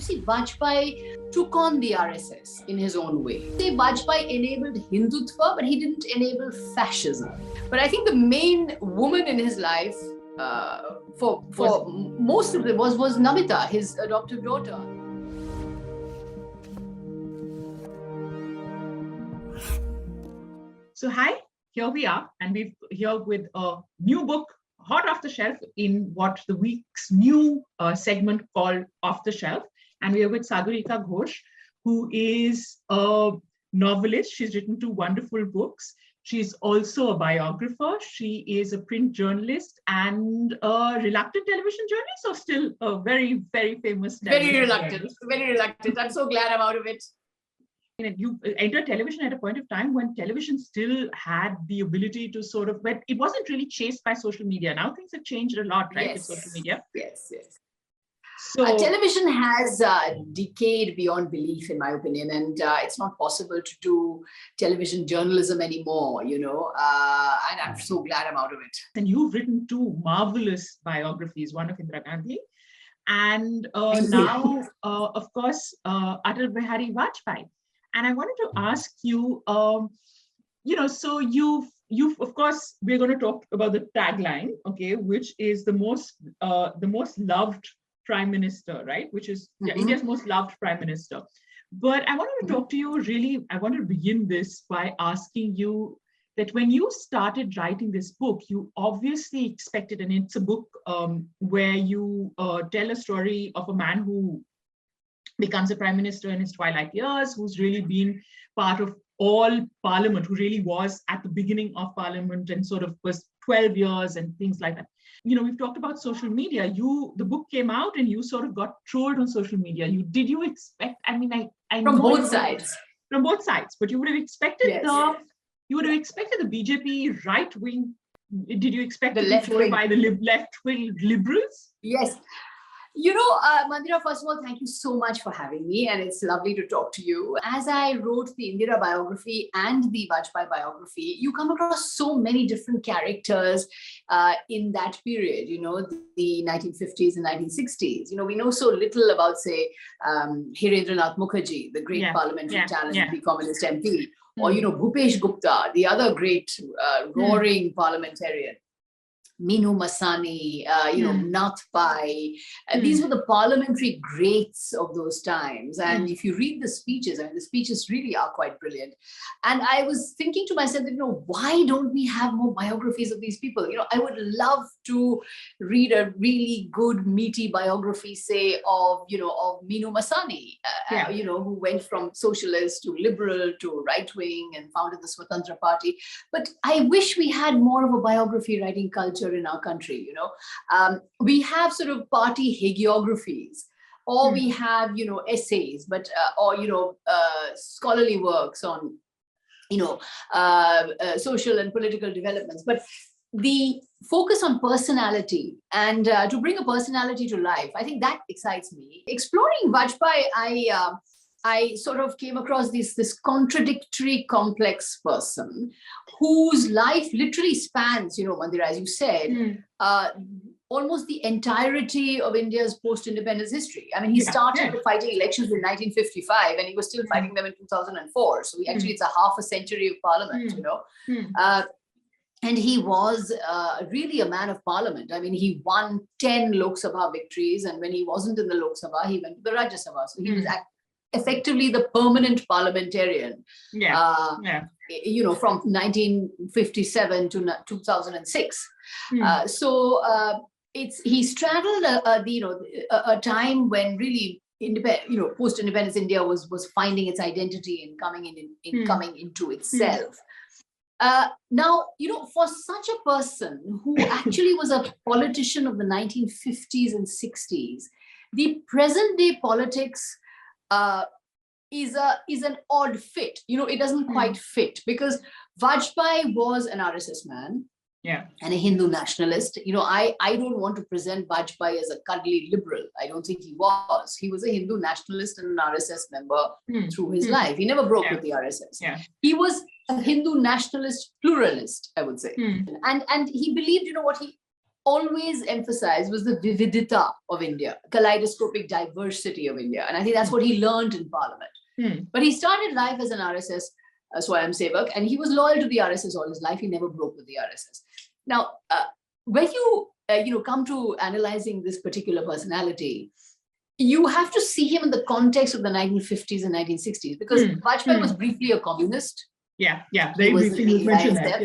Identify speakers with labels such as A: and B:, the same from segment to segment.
A: see, Vajpayee took on the RSS in his own way. Say Vajpayee enabled Hindutva, but he didn't enable fascism. But I think the main woman in his life, for most of it, was Namita, his adoptive daughter.
B: So hi, here we are, and we're here with a new book, hot off the shelf, in what the week's new segment called Off the Shelf. And we are with Sagarika Ghose, who is a novelist. She's written 2 wonderful books. She's also a biographer. She is a print journalist and a reluctant television journalist, or still a very, very famous
A: Very reluctant. I'm so glad I'm out of it.
B: You entered television at a point of time when television still had the ability to sort of, but it wasn't really chased by social media. Now things have changed a lot, right?
A: Yes.
B: With social media.
A: Yes.
B: So
A: television has decayed beyond belief, in my opinion, and it's not possible to do television journalism anymore, and I'm so glad I'm out of it.
B: And you've written 2 marvelous biographies, one of Indira Gandhi, and now, of course, Atal Bihari Vajpayee. And I wanted to ask you, so you've of course, we're going to talk about the tagline, okay, which is the most loved prime minister, right? Which is India's most loved prime minister. But I wanted to talk to you really, I want to begin this by asking you that when you started writing this book, you obviously expected, and it's a book where you tell a story of a man who becomes a prime minister in his twilight years, who's really been part of all Parliament, who really was at the beginning of Parliament and sort of was 12 years and things like that. We've talked about social media. The book came out and you sort of got trolled on social media. Did you expect, I
A: from both sides.
B: From both sides, but you would have expected
A: yes.
B: You would have expected the BJP right wing. Did you expect
A: the
B: to
A: left
B: be
A: wing
B: by the left wing liberals?
A: Yes. Mandira, first of all, thank you so much for having me, and it's lovely to talk to you. As I wrote the Indira biography and the Vajpayee biography, you come across so many different characters in that period, the 1950s and 1960s. We know so little about, say, Hirendranath Mukherjee, the great parliamentary talent, the communist MP, or, Bhupesh Gupta, the other great roaring parliamentarian. Minu Masani, Nath Pai. These were the parliamentary greats of those times. And if you read the speeches, the speeches really are quite brilliant. And I was thinking to myself, why don't we have more biographies of these people? I would love to read a really good, meaty biography, say, of Minu Masani, who went from socialist to liberal to right wing and founded the Swatantra Party. But I wish we had more of a biography writing culture in our country. We have sort of party hagiographies, or we have essays, but or scholarly works on social and political developments, but the focus on personality and to bring a personality to life, I think that excites me. Exploring Vajpayee, I sort of came across this contradictory, complex person whose life literally spans, Mandira, as you said, almost the entirety of India's post-independence history. He started fighting elections in 1955 and he was still fighting them in 2004. So it's a half a century of parliament, and he was really a man of parliament. He won 10 Lok Sabha victories, and when he wasn't in the Lok Sabha, he went to the Rajya Sabha. So he was effectively the permanent parliamentarian, from 1957 to 2006. He straddled a time when really post-independence India was finding its identity and coming into itself. Now, for such a person who actually was a politician of the 1950s and 60s, the present day politics is an odd fit. It doesn't quite fit, because Vajpayee was an RSS man and a Hindu nationalist. I don't want to present Vajpayee as a cuddly liberal. I don't think he was. He was a Hindu nationalist and an RSS member through his life. He never broke with the RSS. He was a Hindu nationalist pluralist, I would say. And he believed, always emphasized was the vividita of India, kaleidoscopic diversity of India. And I think that's what he learned in Parliament. But he started life as an RSS Swayamsevak, and he was loyal to the RSS all his life. He never broke with the RSS. Now, when you come to analyzing this particular personality, you have to see him in the context of the 1950s and 1960s, because Vajpayee was briefly a communist.
B: Very briefly you mentioned that.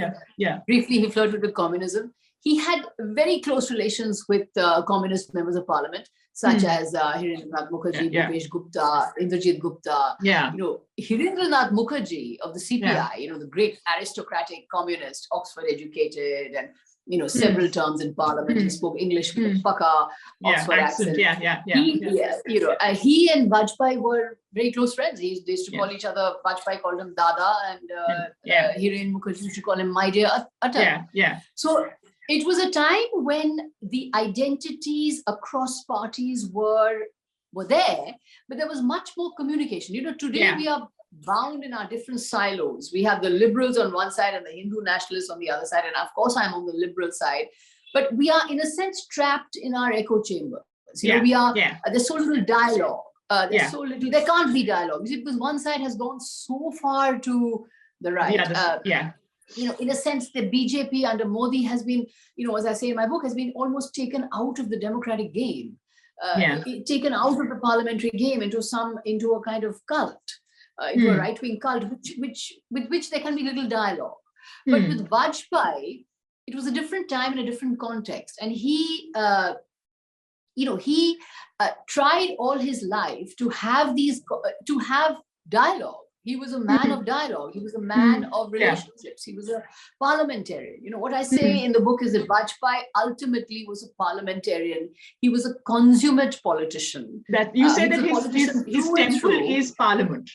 A: Briefly, he flirted with communism. He had very close relations with communist members of parliament, such as Hirendranath Mukherjee, Bhupesh Gupta, Indrajit Gupta. Hirendranath Mukherjee of the CPI, the great aristocratic communist, Oxford educated, and several terms in parliament. He spoke English with a Paka Oxford accent. He and Vajpayee were very close friends. They used to call each other, Vajpayee called him Dada, and Hiren Mukherjee used to call him my dear Atal. So it was a time when the identities across parties were there, but there was much more communication. Today we are bound in our different silos. We have the liberals on one side and the Hindu nationalists on the other side. And of course, I'm on the liberal side. But we are, in a sense, trapped in our echo chamber. There's so little dialogue. There's so little, there can't be dialogue. Because one side has gone so far to the right. In a sense, the BJP under Modi has been, as I say in my book, has been almost taken out of the democratic game, taken out of the parliamentary game into a kind of cult. Into a right-wing cult, with which there can be little dialogue. But with Vajpayee, it was a different time and a different context. And he tried all his life to have dialogue. He was a man of dialogue. He was a man of relationships. He was a parliamentarian. What I say in the book is that Vajpayee ultimately was a parliamentarian. He was a consummate politician.
B: That you said that his temple is parliament.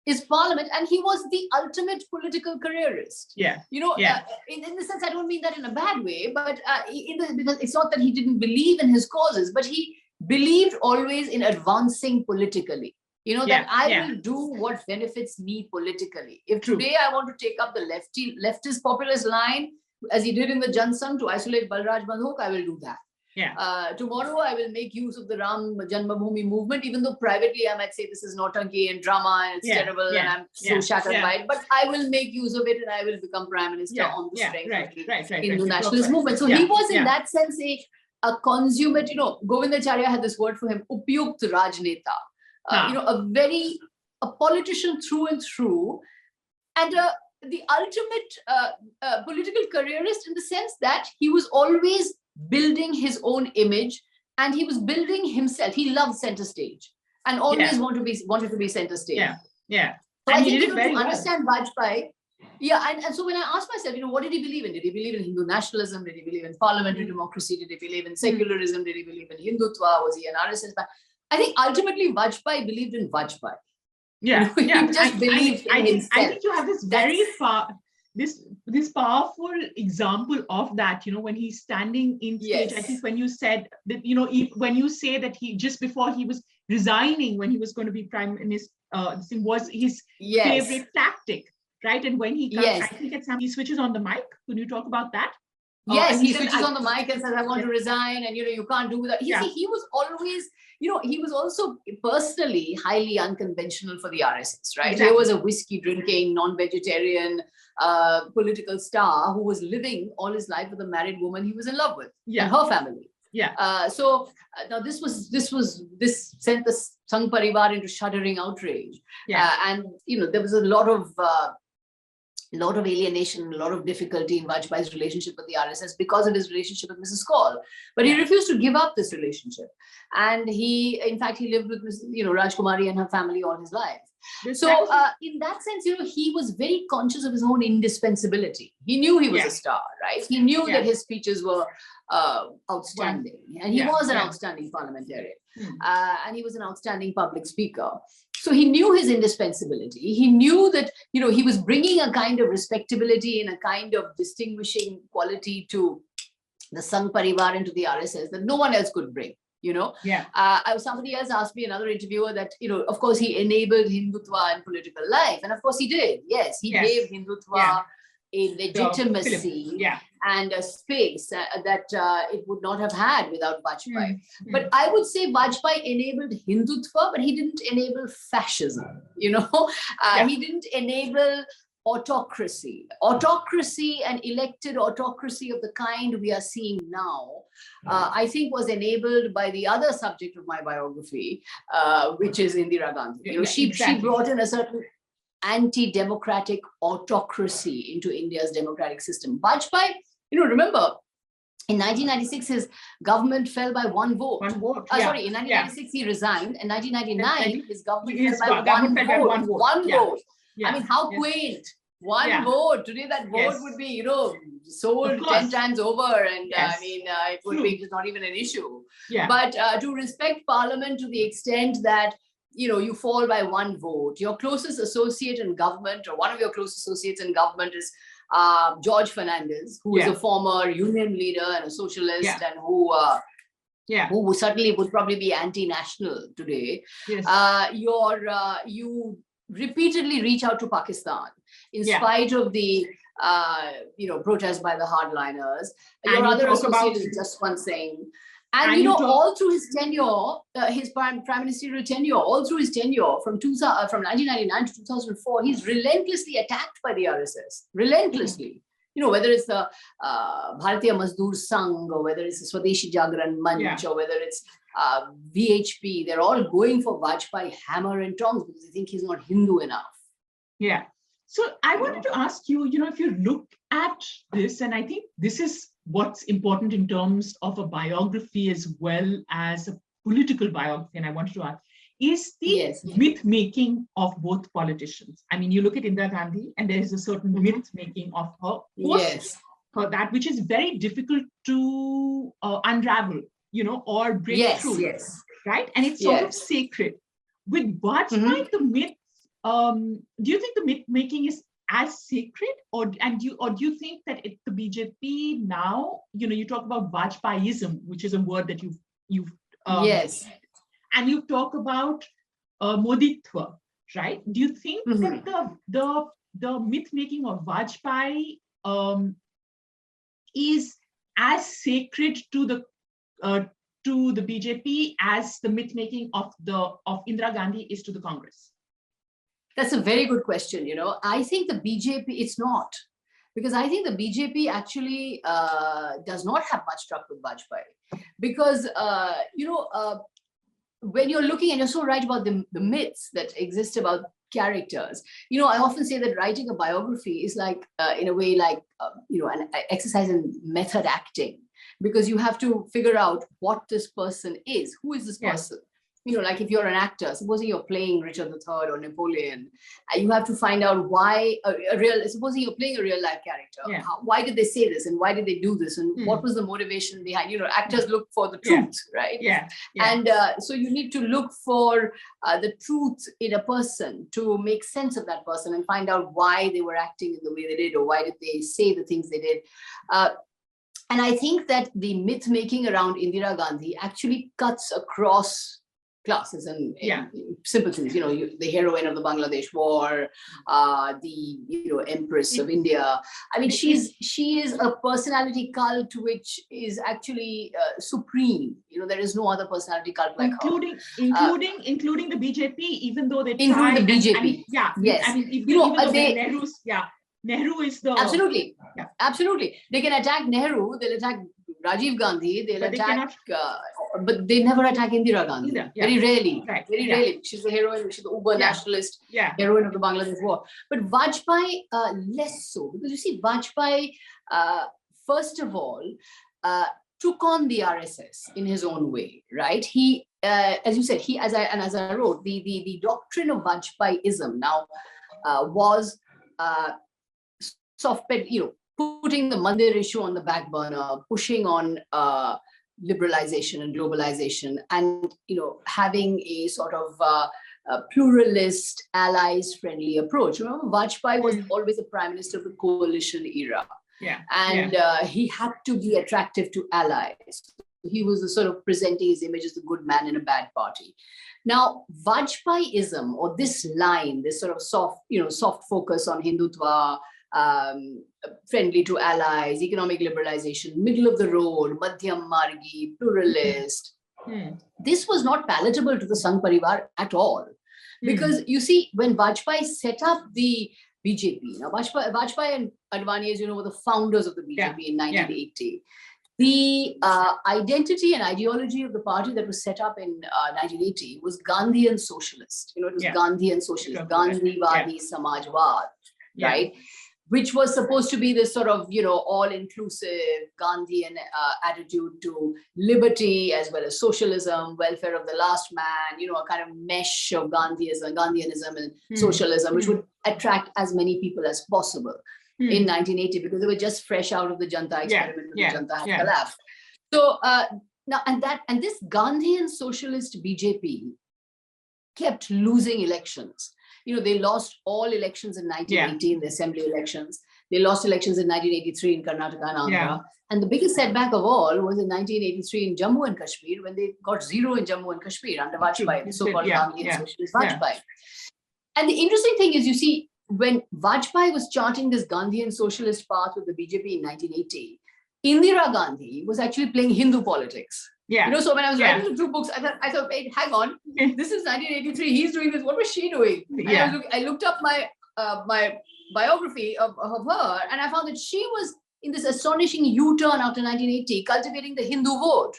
A: Is parliament, and he was the ultimate political careerist. In the sense, I don't mean that in a bad way, but because it's not that he didn't believe in his causes, but he believed always in advancing politically. That I will do what benefits me politically. If today I want to take up the leftist populist line, as he did in the Jansangh, to isolate Balraj Bandhok, I will do that. Tomorrow I will make use of the Ram Janmabhoomi movement, even though privately I might say this is nautanki and drama and it's terrible and I'm so shattered by it, but I will make use of it and I will become prime minister on the strength of the Hindu nationalist movement. So he was in that sense a consummate, Govindacharya had this word for him, Upyukt Rajneta, a politician through and through, and the ultimate political careerist, in the sense that he was always building his own image, and he was building himself. He loved center stage and always wanted to be center stage.
B: So
A: I think to understand Vajpayee, and so when I asked myself, what did he believe in? Did he believe in Hindu nationalism? Did he believe in parliamentary democracy? Did he believe in secularism? Did he believe in Hindutva? Was he an RSS? I think ultimately Vajpayee believed in Vajpayee. He just believed in himself.
B: I think you have this very this powerful example of that, when he's standing in stage. I think when you said that, when you say that he, just before he was resigning, when he was going to be prime minister, was his favorite tactic, right? And when he comes, I think at some, he switches on the mic. Can you talk about that?
A: Yes, he switches on the mic and says, I want to resign, and you can't do that. He was always, he was also personally highly unconventional for the RSS, right? Exactly. He was a whiskey drinking, non-vegetarian political star who was living all his life with a married woman he was in love with and her family. So now this sent the Sangh Parivar into shuddering outrage. And there was a lot of alienation, a lot of difficulty in Vajpayee's relationship with the RSS because of his relationship with Mrs. Kaul. But he refused to give up this relationship. And he lived with, Rajkumari and her family all his life. So in that sense, he was very conscious of his own indispensability. He knew he was a star, right? He knew that his speeches were outstanding. And he was an outstanding parliamentarian. And he was an outstanding public speaker. So he knew his indispensability. He knew that, he was bringing a kind of respectability and a kind of distinguishing quality to the Sangh Parivar and to the RSS that no one else could bring, Somebody else asked me, another interviewer, that, of course, he enabled Hindutva in political life. And of course he did. Yes, he gave Hindutva a legitimacy and a space that it would not have had without Vajpayee. But I would say Vajpayee enabled Hindutva, but he didn't enable fascism. He didn't enable autocracy. Autocracy and elected autocracy of the kind we are seeing now, I think was enabled by the other subject of my biography, which is Indira Gandhi. She brought in a certain anti-democratic autocracy into India's democratic system. Vajpayee, remember, in 1996, his government fell by one vote.
B: One vote.
A: Sorry, in 1996, he resigned. In 1999, his government fell by one vote. One vote. I mean, how quaint. One vote. Today, that vote would be, sold 10 times over. And it would be just not even an issue. But to respect Parliament to the extent that, you fall by one vote. Your closest associate in government, or one of your close associates in government, is George Fernandez, who is a former union leader and a socialist, and who certainly would probably be anti-national today. You repeatedly reach out to Pakistan in spite of the protest by the hardliners. Your other associate is Jaswant Singh. And all through his tenure, his prime ministerial tenure, all through his tenure from 1999 to 2004, he's relentlessly attacked by the RSS. Relentlessly. Whether it's the Bharatiya Mazdoor Sangh, or whether it's the Swadeshi Jagran Manch, or whether it's VHP, they're all going for Vajpayee hammer and tongs because they think he's not Hindu enough.
B: Yeah. So I wanted to ask you, if you look at this, and I think this is what's important in terms of a biography as well as a political biography, and I wanted to ask, is the myth-making of both politicians. I mean, you look at Indira Gandhi, and there is a certain myth-making of her for that, which is very difficult to unravel, or break through, right? And it's sort of sacred. With Vajpayee, the myth, do you think the myth-making is as sacred, or do you think that the BJP now, you talk about Vajpayeism, which is a word that you've and you talk about Moditva, right? Do you think that the myth making of Vajpayee is as sacred to the BJP as the myth making of Indira Gandhi is to the Congress?
A: That's a very good question. I think the BJP, it's not, because I think the BJP actually does not have much truck with Vajpayee, because when you're looking, and you're so right about the myths that exist about characters. I often say that writing a biography is like, in a way, like an exercise in method acting, because you have to figure out what this person is. Who is this person? Like if you're an actor, supposing you're playing Richard III or Napoleon, you have to find out why supposing you're playing a real life character, why did they say this, and why did they do this, and what was the motivation behind, actors look for the truth, right? And so you need to look for the truth in a person to make sense of that person and find out why they were acting in the way they did, or why did they say the things they did. And I think that the myth making around Indira Gandhi actually cuts across classes and simple things, the heroine of the Bangladesh War, the Empress of India. I mean, she is a personality cult which is actually supreme. There is no other personality cult like her.
B: Including the BJP, even though they
A: try. Including the BJP.
B: I mean, even though Nehru's, Nehru is the...
A: Absolutely. They can attack Nehru, they'll attack Rajiv Gandhi, but they never attack Indira Gandhi. Very rarely. Rarely. She's the heroine, she's the uber nationalist heroine of the Bangladesh War. But Vajpayee, less so. Because you see, Vajpayee, first of all, took on the RSS in his own way, right? He, as you said, as I wrote, the doctrine of Vajpayeism now was putting the Mandira issue on the back burner, pushing on liberalization and globalization, and having a sort of pluralist, allies-friendly approach. Remember, Vajpayee was always a prime minister of the coalition era, and he had to be attractive to allies. He was the sort of presenting his image as the good man in a bad party. Now, Vajpayeism, or this line, this sort of soft focus on Hindutva, friendly to allies, economic liberalization, middle of the road, madhyam margi, pluralist. This was not palatable to the Sangh Parivar at all. Because you see, when Vajpayee set up the BJP, now Vajpayee and Advani, as you know, were the founders of the BJP in 1980. The identity and ideology of the party that was set up in 1980 was Gandhian socialist. It was Gandhian socialist, Gandhivadi Samajwad, right? Which was supposed to be this sort of, all-inclusive Gandhian attitude to liberty as well as socialism, welfare of the last man, a kind of mesh of Gandhianism and socialism, which would attract as many people as possible in 1980, because they were just fresh out of the Janta experiment. The Janta had collapsed. So and this Gandhian socialist BJP kept losing elections. They lost all elections in 1980 in the assembly elections. They lost elections in 1983 in Karnataka and Andhra. And the biggest setback of all was in 1983 in Jammu and Kashmir, when they got 0 in Jammu and Kashmir under Vajpayee, the so-called Gandhian socialist Vajpayee. And the interesting thing is, you see, when Vajpayee was charting this Gandhian socialist path with the BJP in 1980, Indira Gandhi was actually playing Hindu politics. So when I was writing the 2 books, I thought, wait, hang on, this is 1983. He's doing this. What was she doing? And I looked up my biography of her, and I found that she was in this astonishing U-turn after 1980, cultivating the Hindu vote.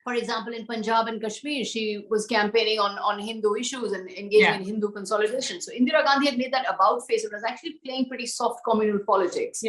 A: For example, in Punjab and Kashmir, she was campaigning on Hindu issues and engaging in Hindu consolidation. So Indira Gandhi had made that about face. It was actually playing pretty soft communal politics.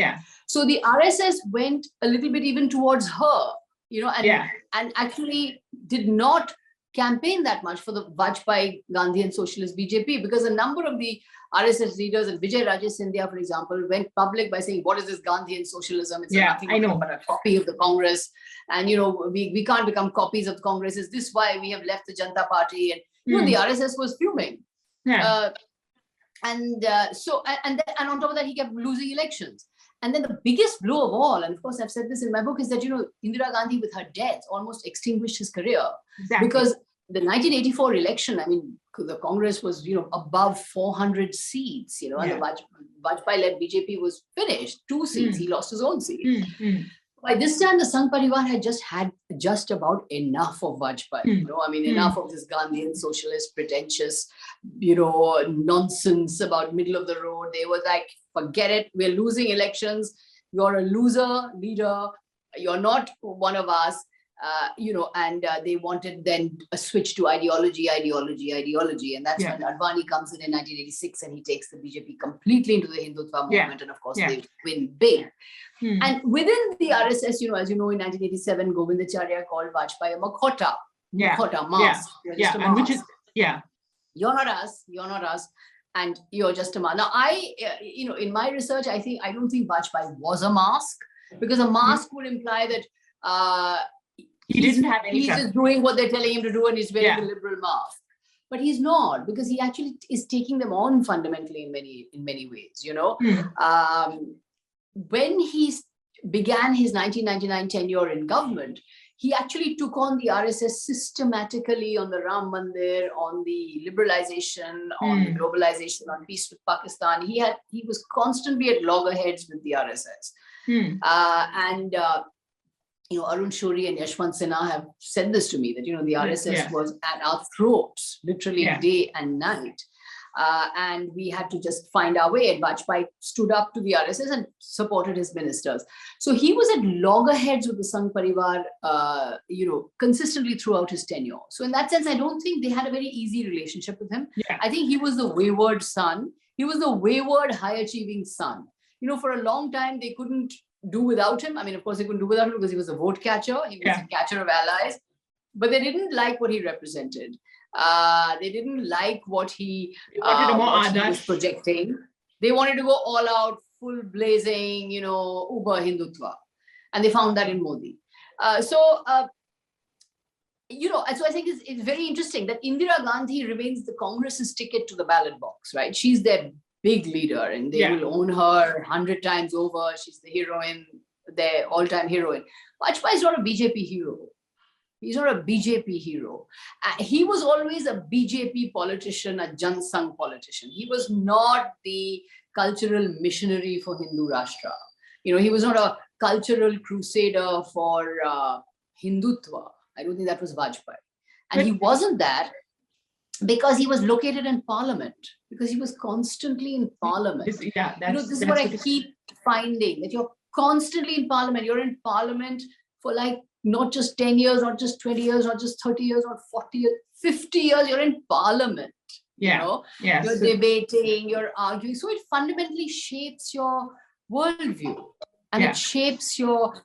A: So the RSS went a little bit even towards her, and actually did not campaign that much for the Vajpayee Gandhian socialist BJP, because a number of the RSS leaders, and Vijay Rajesh Scindia, for example, went public by saying, what is this Gandhian socialism? It's nothing but a copy of the Congress. And, we can't become copies of the Congress. Is this why we have left the Janata Party? And, the RSS was fuming. And on top of that, he kept losing elections. And then the biggest blow of all, and of course, I've said this in my book, is that, Indira Gandhi, with her death, almost extinguished his career. Because the 1984 election, I mean, the Congress was, above 400 seats, and the Vajpayee-led BJP was finished. 2 seats, he lost his own seat. By this time, the Sangh Parivar had just about enough of Vajpayee. Enough of this Gandhian socialist, pretentious, nonsense about middle of the road. They were like, forget it. We're losing elections. You're a loser leader. You're not one of us. And they wanted then a switch to ideology. And that's when Advani comes in 1986, and he takes the BJP completely into the Hindutva movement. And of course, they win big. And within the RSS, as you know, in 1987, Govindacharya called Vajpayee a makhota. Mask.
B: And which is,
A: You're not us. And you're just a mask. Now, in my research, I don't think Vajpayee was a mask, because a mask would imply that
B: he didn't have any.
A: He's just doing what they're telling him to do, and he's wearing a liberal mask. But he's not, because he actually is taking them on fundamentally in many ways. When he began his 1999 tenure in government, he actually took on the RSS systematically on the Ram Mandir, on the liberalization, on the globalization, on peace with Pakistan. He was constantly at loggerheads with the RSS. Arun Shourie and Yashwant Sinha have said this to me, that, the RSS was at our throats, literally day and night. And we had to just find our way. And Vajpayee stood up to the RSS and supported his ministers. So he was at loggerheads with the Sangh Parivar, consistently throughout his tenure. So in that sense, I don't think they had a very easy relationship with him. I think he was the wayward son. He was the wayward, high-achieving son. For a long time, they couldn't do without him. I mean, of course, they couldn't do without him because he was a vote catcher. He was a catcher of allies. But they didn't like what he represented. They didn't like what he was projecting. They wanted to go all out, full blazing, uber Hindutva. And they found that in Modi. So I think it's very interesting that Indira Gandhi remains the Congress's ticket to the ballot box, right? She's their big leader, and they will own her 100 times over. She's the heroine, their all-time heroine. Vajpayee is not a BJP hero. He's not a BJP hero. He was always a BJP politician, a Jansangh politician. He was not the cultural missionary for Hindu Rashtra. He was not a cultural crusader for Hindutva. I don't think that was Vajpayee. And he wasn't that because he was located in Parliament, because he was constantly in Parliament. This is what I keep finding, that you're constantly in Parliament. You're in Parliament for like not just 10 years, not just 20 years, not just 30 years, not 40 years, 50 years, you're in Parliament. You're debating, you're arguing. So it fundamentally shapes your worldview, and it shapes your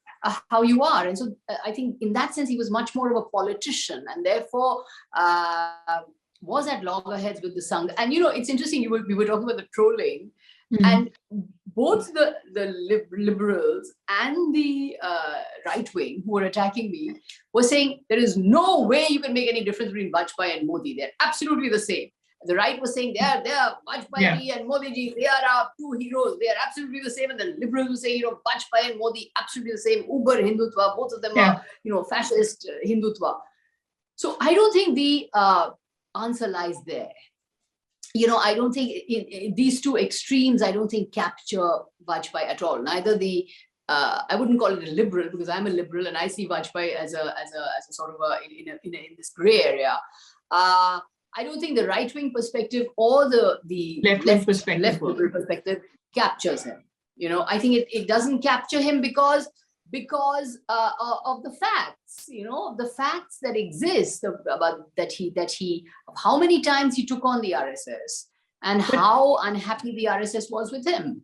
A: how you are. And so I think in that sense, he was much more of a politician, and therefore was at loggerheads with the Sangh. And it's interesting, we were talking about the trolling, and both the liberals and the right wing who were attacking me were saying there is no way you can make any difference between Vajpayee and Modi. They're absolutely the same. The right was saying they are Vajpayee and Modi ji, they are our two heroes. They are absolutely the same. And the liberals were saying, Vajpayee and Modi, absolutely the same. Uber Hindutva, both of them are, fascist Hindutva. So I don't think the answer lies there. I don't think these two extremes, I don't think capture Vajpayee at all. Neither the, I wouldn't call it a liberal, because I'm a liberal and I see Vajpayee as a sort of in this gray area. I don't think the right-wing perspective or the left liberal perspective captures him. I think it doesn't capture him because of the facts, the facts that exist about that he how many times he took on the RSS and how unhappy the RSS was with him.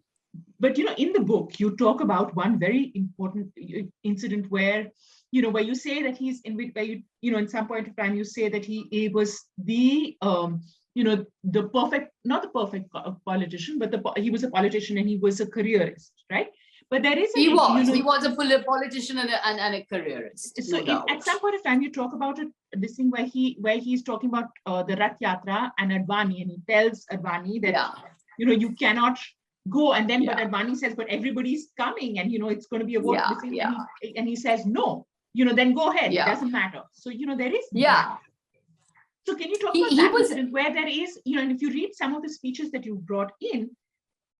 B: But in the book, you talk about one very important incident where you say that he's in some point of time you say that he was the the perfect, not the perfect politician, but he was a politician and he was a careerist, right? But there is
A: he was a politician and a careerist.
B: So at some point of time you talk about this thing where he's talking about the Rath Yatra and Advani, and he tells Advani that you cannot go, and then but Advani says, but everybody's coming, and it's going to be a vote. And he says no. Then go ahead. It doesn't matter. So there is that. So can you talk about that incident where there is, and if you read some of the speeches that you brought in,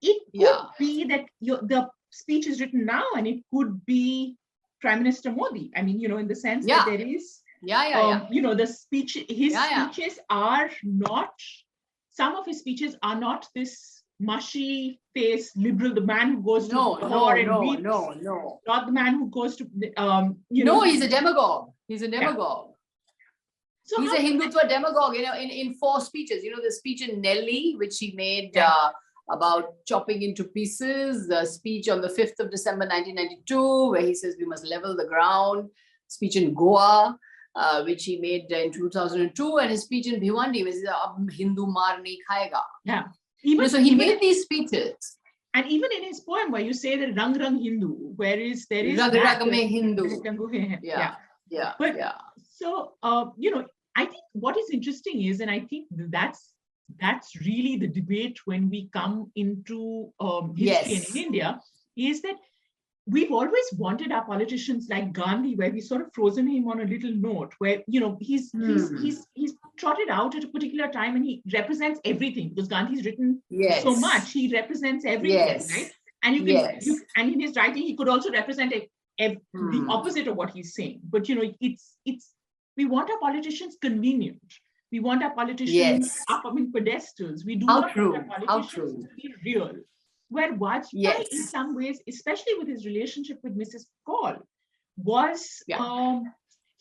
B: it could be that the speech is written now, and it could be Prime Minister Modi. I mean, in the sense that there is, the speech, his speeches are not, some of his speeches are not this mushy face liberal, the man who goes to war and weeps. No. Not the man who goes to,
A: No, he's a demagogue. He's a demagogue. So he's a Hindutva demagogue, in 4 speeches. The speech in Delhi, which he made about chopping into pieces, the speech on the 5th of December, 1992, where he says we must level the ground, speech in Goa, which he made in 2002, and his speech in Bhiwandi, which is Hindu maar nahi khayega.
B: Yeah.
A: So he made these speeches.
B: And even in his poem where you say that Rang Rang Hindu, there is
A: Rag Rag Mein Hindu.
B: So I think what is interesting is, and I think that's really the debate when we come into history in India, is that we've always wanted our politicians like Gandhi, where we sort of frozen him on a little note, where he's trotted out at a particular time and he represents everything, because Gandhi's written so much, he represents everything, right? And and in his writing he could also represent the opposite of what he's saying. But it's we want our politicians convenient. We want our politicians upcoming pedestals. We do not want our politicians to be real. Where Vajpayee, in some ways, especially with his relationship with Mrs. Kaul, was. So now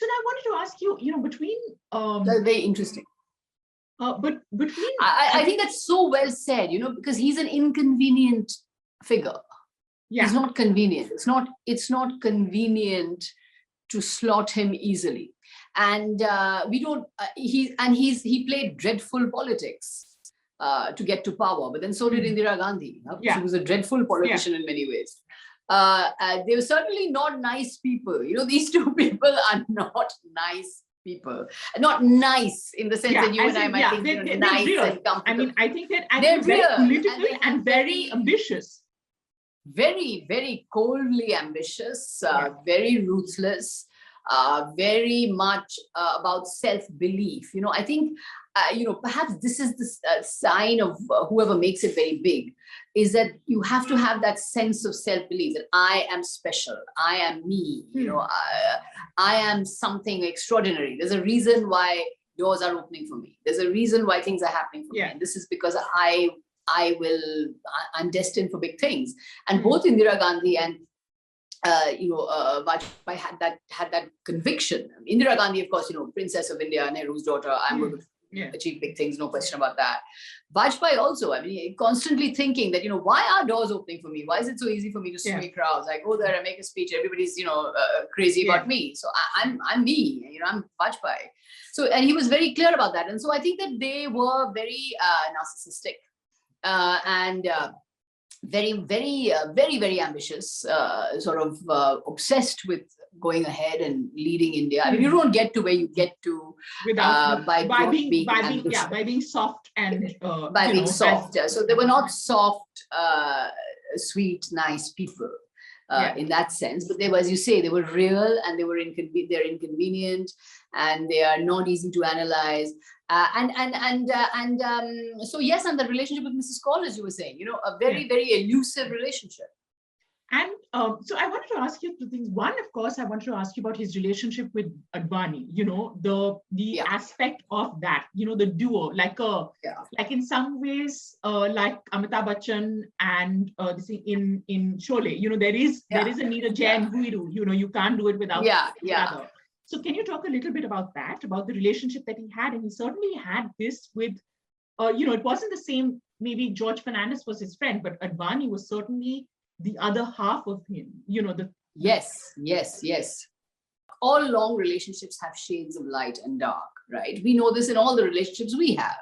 B: I wanted to ask you, between.
A: That's very interesting.
B: But between.
A: I think that's so well said, because he's an inconvenient figure. Yeah. He's not convenient. It's not convenient to slot him easily. And we don't. He played dreadful politics. To get to power, but then so did Indira Gandhi. She was a dreadful politician in many ways. They were certainly not nice people. These two people are not nice people. Not nice in the sense that you and I might think they're nice and comfortable.
B: I mean, I think that they're very political and very ambitious.
A: Very, very coldly ambitious, very ruthless. very much about self-belief. I think, perhaps this is the sign of whoever makes it very big, is that you have to have that sense of self-belief that I am special, I am me, I am something extraordinary. There's a reason why doors are opening for me. There's a reason why things are happening for me. And this is because I'm destined for big things. And both Indira Gandhi and Vajpayee had that conviction. Indira Gandhi, of course, Princess of India, Nehru's daughter. I'm going to achieve big things, no question about that. Vajpayee also, constantly thinking that, why are doors opening for me? Why is it so easy for me to sway crowds? I go there, I make a speech, everybody's, crazy about me. So I'm me, I'm Vajpayee. So, and he was very clear about that. And so I think that they were very narcissistic and very, very, very, very ambitious, sort of obsessed with going ahead and leading India. You don't get to where you get to
B: without by being soft and
A: by being soft. So they were not soft, sweet, nice people in that sense. But they were, as you say, they were real, and they're inconvenient, and they are not easy to analyze. So yes, and the relationship with Mrs. Cole, as you were saying, a very, very elusive relationship.
B: And so I wanted to ask you two things. One, of course, I wanted to ask you about his relationship with Advani, the aspect of that, the duo, like in some ways, like Amitabh Bachchan and this thing in Sholay, there is a need a Jai and Guiru, you can't do it without the other. So can you talk a little bit about that, about the relationship that he had? And he certainly had this with, it wasn't the same, maybe George Fernandez was his friend, but Advani was certainly the other half of him,
A: Yes. All long relationships have shades of light and dark, right? We know this in all the relationships we have.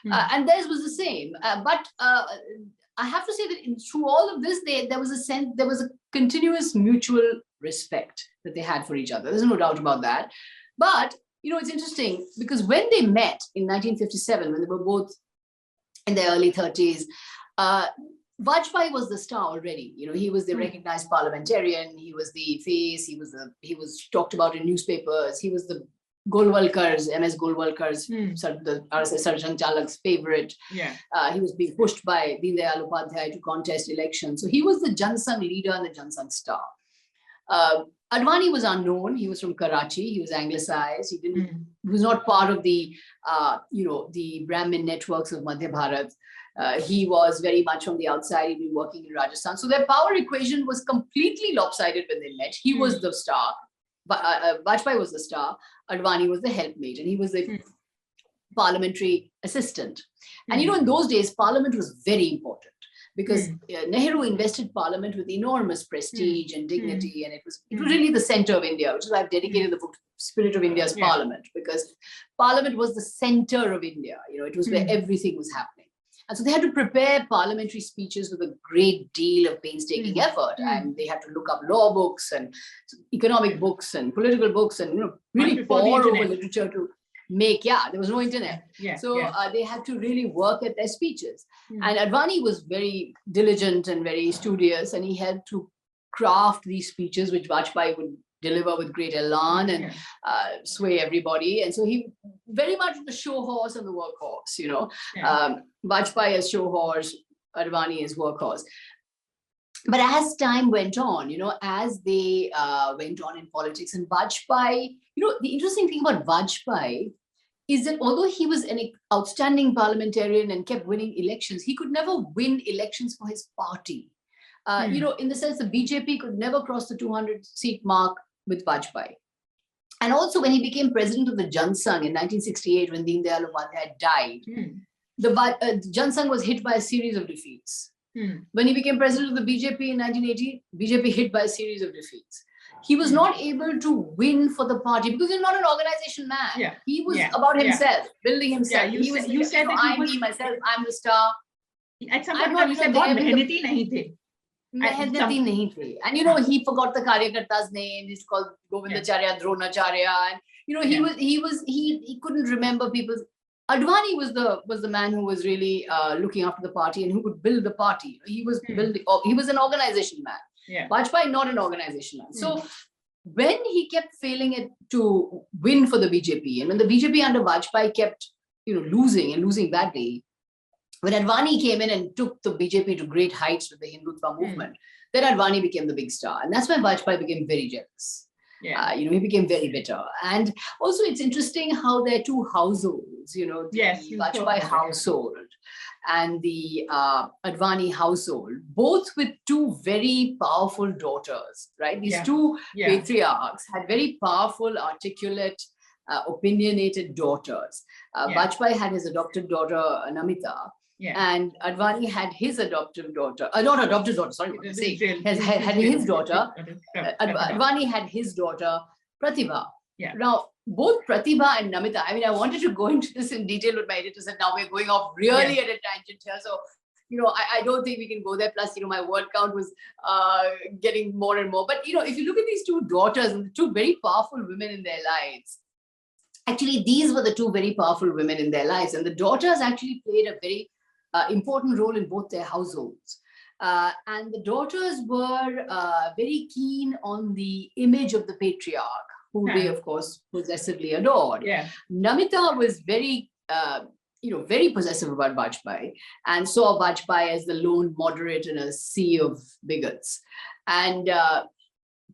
A: And theirs was the same. But I have to say that through all of this, there was a continuous mutual respect that they had for each other. There's no doubt about that. But, it's interesting because when they met in 1957, when they were both in their early 30s, Vajpayee was the star already. He was the recognized parliamentarian. He was the face. He was talked about in newspapers. He was the Golwalkar's, MS Golwalkar's, the RSS Sarjan Chalak's favorite. He was being pushed by Deen Dayal Upadhyay to contest elections. So he was the Jansangh leader and the Jansangh star. Advani was unknown. He was from Karachi. He was anglicized. He was not part of the, the Brahmin networks of Madhya Bharat. He was very much from the outside. He'd been working in Rajasthan. So their power equation was completely lopsided when they met. He was the star. Vajpayee was the star. Advani was the helpmate. And he was the parliamentary assistant. And, in those days, parliament was very important because Nehru invested parliament with enormous prestige and dignity. And it was really the center of India, which is why I've dedicated the book Spirit of India's Parliament, because parliament was the center of India. It was where everything was happening. And so they had to prepare parliamentary speeches with a great deal of painstaking effort. And they had to look up law books and economic books and political books and, really pore over literature to make, there was no internet. So they had to really work at their speeches. And Advani was very diligent and very studious, and he helped to craft these speeches, which Vajpayee would deliver with great elan and sway everybody. And so he very much the show horse and the workhorse, Vajpayee as show horse, Advani as workhorse. But as time went on, as they went on in politics, and Vajpayee, the interesting thing about Vajpayee is that although he was an outstanding parliamentarian and kept winning elections, he could never win elections for his party. In the sense the BJP could never cross the 200-seat mark with Vajpayee. And also when he became president of the Jansangh in 1968, when Deen Dayal Upadhyay died, the Jansangh was hit by a series of defeats. When he became president of the BJP in 1980, BJP hit by a series of defeats. He was not able to win for the party because he's not an organization man. He was about himself, building himself. You said that I'm me, myself, I'm the star.
B: At some point, you said, "बहुत मेहनती नहीं थे."
A: मेहनती नहीं थे. And he forgot the Karyakarta's name. He used to call Govindacharya, Dronacharya, and he couldn't remember people's. Advani was the man who was really looking after the party and who could build the party. He was building. He was an organization man. Vajpayee not an organization man. So when he kept failing it to win for the BJP, and when the BJP under Vajpayee kept, losing and losing badly, when Advani came in and took the BJP to great heights with the Hindutva movement, then Advani became the big star. And that's when Vajpayee became very jealous.
B: Yeah.
A: He became very bitter. And also it's interesting how there are two households, the Vajpayee household and the Advani household, both with two very powerful daughters, right? These two patriarchs had very powerful, articulate, opinionated daughters. Vajpayee had his adopted daughter, Namita. And Advani had his adoptive daughter, not adopted daughter, sorry, what I'm saying, had his daughter. Advani had his daughter, Pratibha. Now, both Pratibha and Namita, I wanted to go into this in detail with my editors, and now we're going off really at a tangent here. So, I don't think we can go there. Plus, my word count was getting more and more. But, if you look at these two daughters and the two very powerful women in their lives, actually, these were the two very powerful women in their lives. And the daughters actually played a very important role in both their households. And the daughters were very keen on the image of the patriarch, who they, of course, possessively adored. Namita was very, very possessive about Vajpayee and saw Vajpayee as the lone moderate in a sea of bigots. And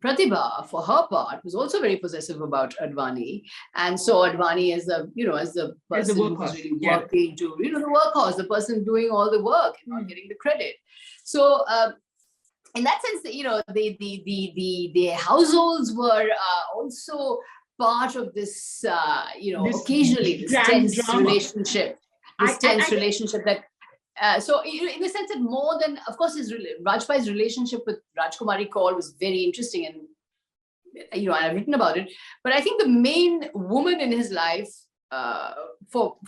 A: Pratibha, for her part, was also very possessive about Advani, and saw Advani as the person who was really working to, the workhorse, the person doing all the work and not getting the credit. So, in that sense, the households were also part of this, occasionally this tense drama. Relationship, relationship that. So in the sense that more than, of course, Vajpayee's relationship with Rajkumari Kaur was very interesting, and I've written about it. But I think the main woman in his life for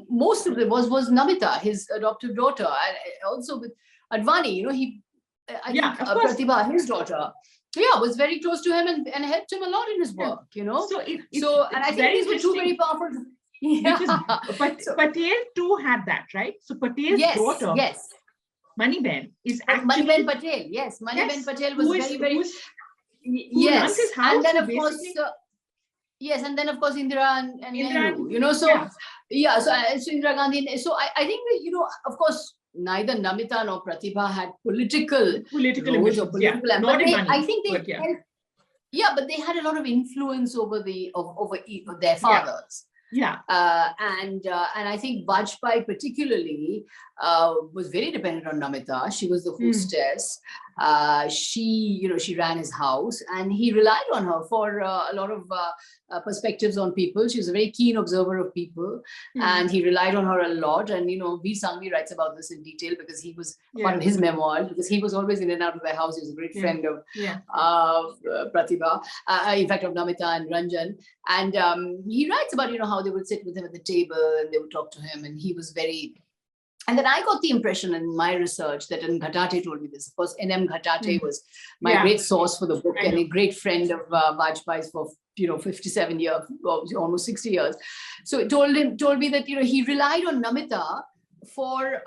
A: most of it was Namita, his adoptive daughter, and also with Advani. I think Pratibha, his daughter, was very close to him and helped him a lot in his work. And I think these were two very powerful.
B: But Patel too had that, right? So Patel's daughter, Maniben, is actually
A: Maniben Patel. Yes, Maniben Patel was very. Runs his house, and then of course, and then of course Indira and Nehru. So Indira Gandhi. So I think that of course neither Namita nor Pratibha had political roles or political ambition. I think they but they had a lot of influence over their fathers. And I think Vajpayee particularly was very dependent on Namita. She was the hostess. She ran his house, and he relied on her for a lot of perspectives on people. She was a very keen observer of people, and he relied on her a lot. And V. Sangvi writes about this in detail because he was part of his memoir, because he was always in and out of their house. He was a great friend of Pratibha, in fact of Namita and Ranjan. And he writes about how they would sit with him at the table and they would talk to him, and he was very. And then I got the impression in my research that, and Ghatate told me this, of course, N.M. Ghatate was my great source for the book and a great friend of Vajpayee's for 57 years, almost 60 years. So it told me that he relied on Namita for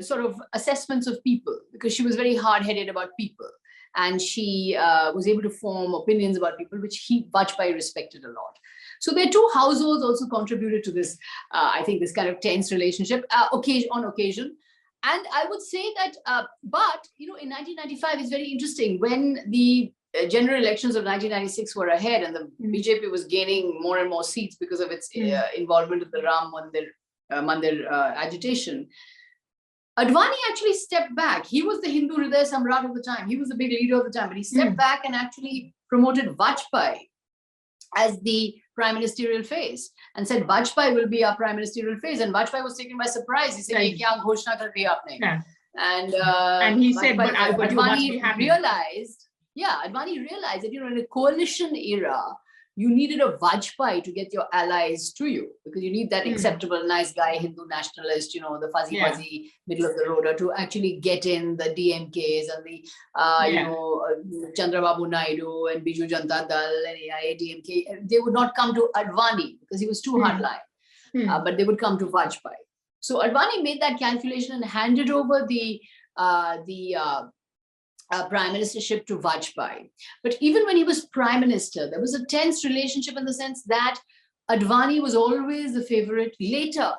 A: sort of assessments of people, because she was very hard-headed about people, and she was able to form opinions about people, which Vajpayee respected a lot. So their two households also contributed to this, I think, this kind of tense relationship on occasion. And I would say that, but, in 1995, it's very interesting when the general elections of 1996 were ahead and the BJP was gaining more and more seats because of its involvement with the Ram Mandir agitation. Advani actually stepped back. He was the Hindu Hriday Samrat of the time. He was the big leader of the time, but he stepped back and actually promoted Vajpayee as the prime ministerial face and said Vajpayee will be our prime ministerial face. And Vajpayee was taken by surprise. He said, "Ye kya ghoshna kar diya aapne?" And
B: he said, but Advani
A: realized that, in a coalition era, you needed a Vajpayee to get your allies to you, because you need that acceptable, nice guy, Hindu nationalist, the fuzzy, middle of the roader to actually get in the DMKs and the, Chandrababu Naidu and Biju Janata Dal and AIADMK. They would not come to Advani because he was too hardline, but they would come to Vajpayee. So Advani made that calculation and handed over the prime ministership to Vajpayee. But even when he was prime minister, there was a tense relationship in the sense that Advani was always the favorite. Later,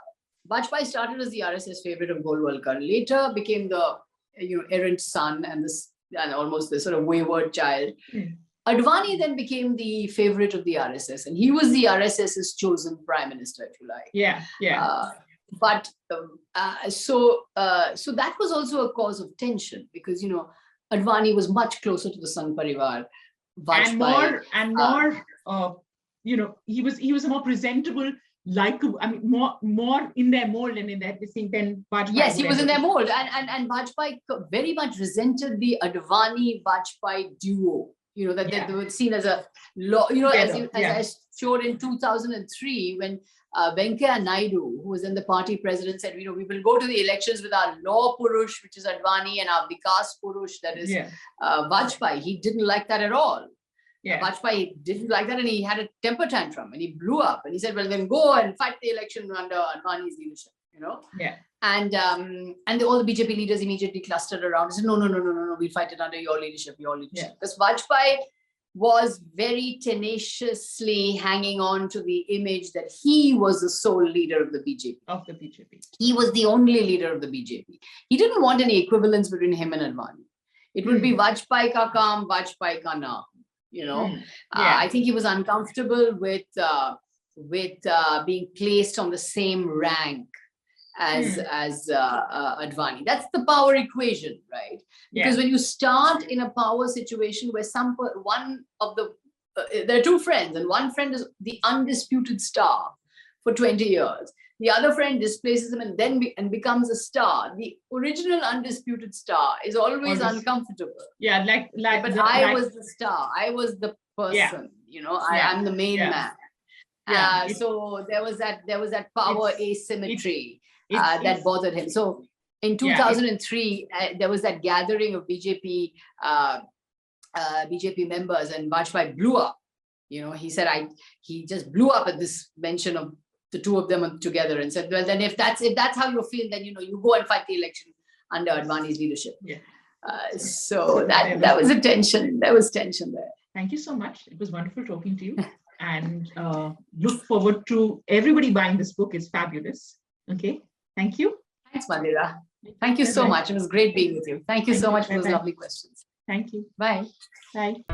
A: Vajpayee started as the RSS favorite of Golwalkar. Later became the errant son and almost the sort of wayward child. Advani then became the favorite of the RSS, and he was the RSS's chosen prime minister, if you like. So that was also a cause of tension because Advani was much closer to the Sangh Parivar.
B: Vajpayee, and more, he was a more presentable, likable. I mean, more in their mold and in that thing than Vajpayee.
A: Yes, he was in their mold, and Vajpayee very much resented the Advani-Vajpayee duo. That they were seen as a law. As I showed in 2003 when Venkaiah Naidu, who was then the party president, said, we will go to the elections with our law Purush, which is Advani, and our Vikas Purush, that is Vajpayee. He didn't like that at all. Vajpayee didn't like that, and he had a temper tantrum, and he blew up, and he said, well, then go and fight the election under Advani's leadership, And all the BJP leaders immediately clustered around and said, no, we'll fight it under your leadership. Because Vajpayee was very tenaciously hanging on to the image that he was the sole leader of the BJP. He was the only leader of the BJP. He didn't want any equivalence between him and Advani. It would be Vajpayee ka kaam, Vajpayee ka naam. I think he was uncomfortable with being placed on the same rank as Advani. That's the power equation, right? Because when you start in a power situation where there are two friends, and one friend is the undisputed star for 20 years. The other friend displaces him and then becomes a star. The original undisputed star is always uncomfortable. But I was the star. I was the person. I'm the main man. So there was that power asymmetry that bothered him. So in 2003, there was that gathering of BJP members, and Vajpayee blew up. He said he just blew up at this mention of the two of them together and said, well, then if that's how you feel, then you go and fight the election under Advani's leadership. So that was a tension. There was tension there.
B: Thank you so much. It was wonderful talking to you, and look forward to everybody buying this book. It's fabulous. Okay. Thank you.
A: Thanks, Mandira. Thank you so much. It was great being with you. Thank you so much for those lovely questions.
B: Thank you.
A: Bye.
B: Bye.